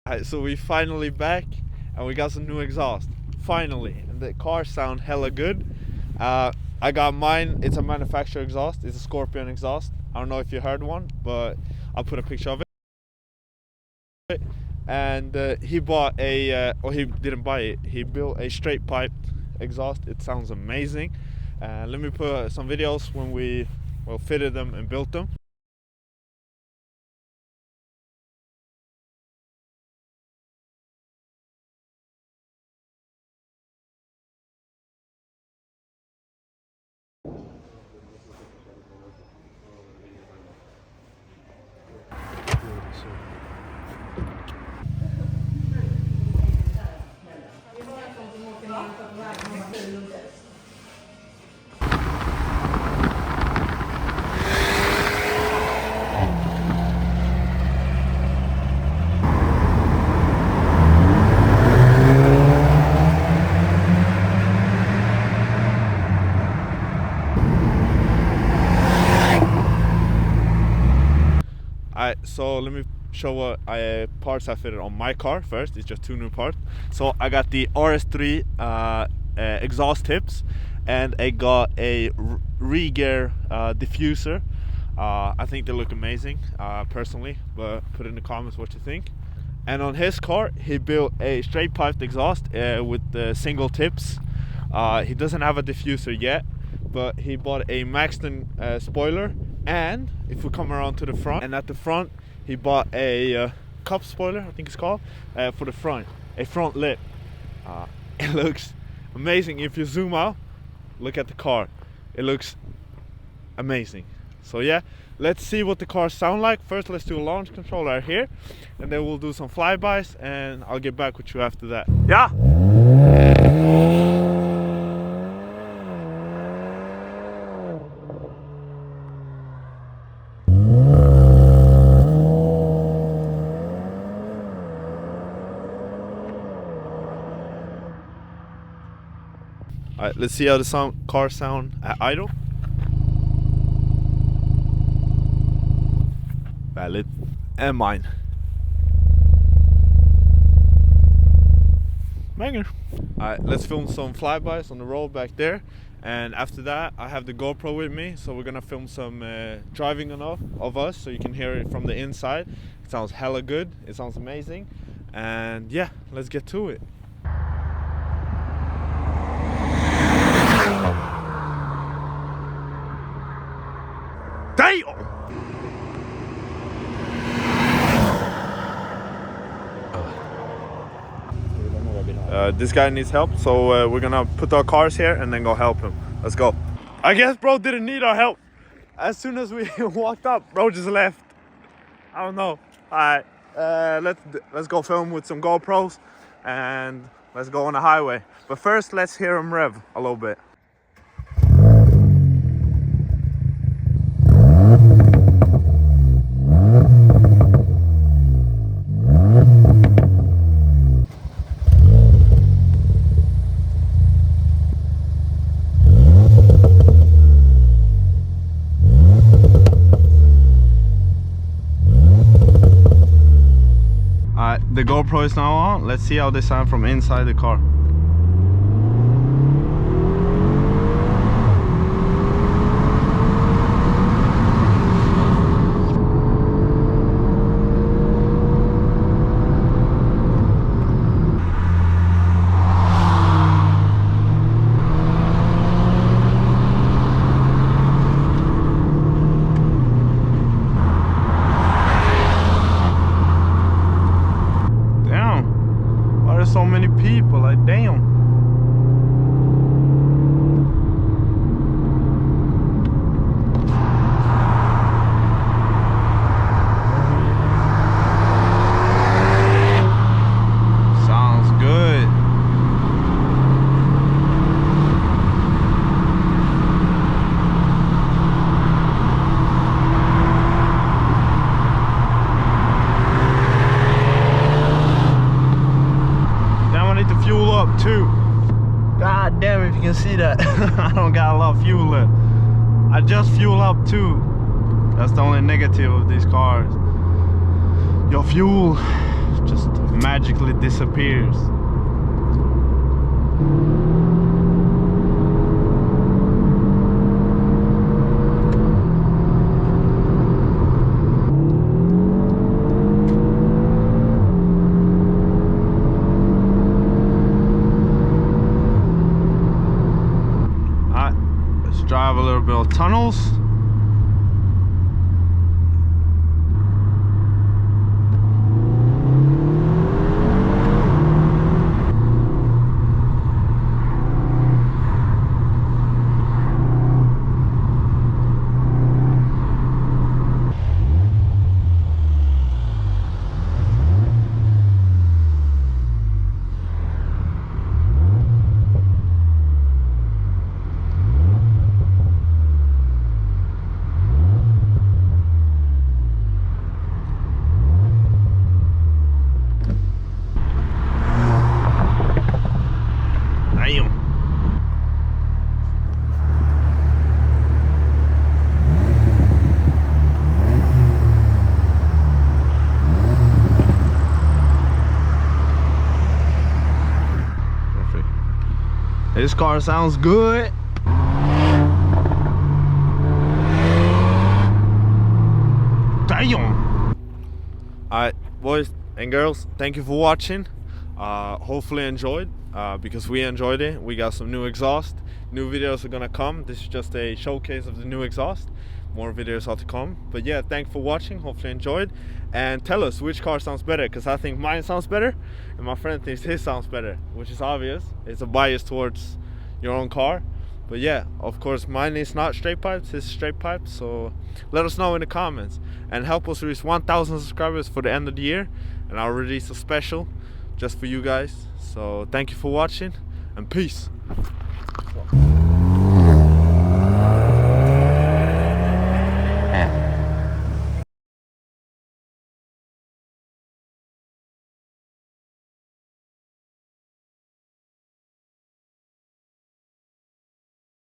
Alright, so we finally back and we got some new exhaust. Finally, and the cars sound hella good. I got mine. It's a manufacturer exhaust. It's a Scorpion exhaust. I don't know if you heard one, but I'll put a picture of it. And he bought a, or he didn't buy it. He built a straight pipe exhaust. It sounds amazing. Let me put some videos when we fitted them and built them. Alright, so let me show what parts I fitted on my car first. It's just two new parts. So I got the RS3 exhaust tips, and I got a re-gear diffuser. I think they look amazing, personally, but put in the comments what you think. And on his car, he built a straight piped exhaust with the single tips. He doesn't have a diffuser yet, but he bought a Maxton spoiler. And if we come around to the front, and at the front he bought a cup spoiler, I think it's called, for the front, a front lip. It looks amazing. If you zoom out, look at the car, it looks amazing. So yeah, let's see what the cars sound like. First, let's do a launch control right here, and then we'll do some flybys, and I'll get back with you after that. Yeah. Alright, let's see how the cars sound at idle. Valid. And mine. Banger. Alright, let's film some flybys on the road back there. And after that, I have the GoPro with me, so we're gonna film some driving of us, so you can hear it from the inside. It sounds hella good. It sounds amazing. And yeah, let's get to it. Damn! This guy needs help, so we're gonna put our cars here and then go help him. Let's go. I guess bro didn't need our help. As soon as we walked up, bro just left. I don't know. Alright, let's go film with some GoPros and let's go on the highway. But first, let's hear him rev a little bit. The GoPro is now on. Let's see how they sound from inside the car. So many people, like damn. Sounds good. Fuel up too. God damn, if you can see that. I don't got a lot of fuel left. I just fuel up too. That's the only negative of these cars. Your fuel just magically disappears. Alright, let's drive a little bit of tunnels. This car sounds good. Damn. Alright, boys and girls, thank you for watching. Hopefully enjoyed, because we enjoyed it. We got some new exhaust. New videos are gonna come. This is just a showcase of the new exhaust. More videos are to come. But yeah, thanks for watching. Hopefully enjoyed. And tell us which car sounds better, because I think mine sounds better and my friend thinks his sounds better, which is obvious. It's a bias towards your own car. But yeah, of course mine is not straight pipes, his is straight pipes. So let us know in the comments and help us reach 1,000 subscribers for the end of the year, and I'll release a special just for you guys. So thank you for watching and peace.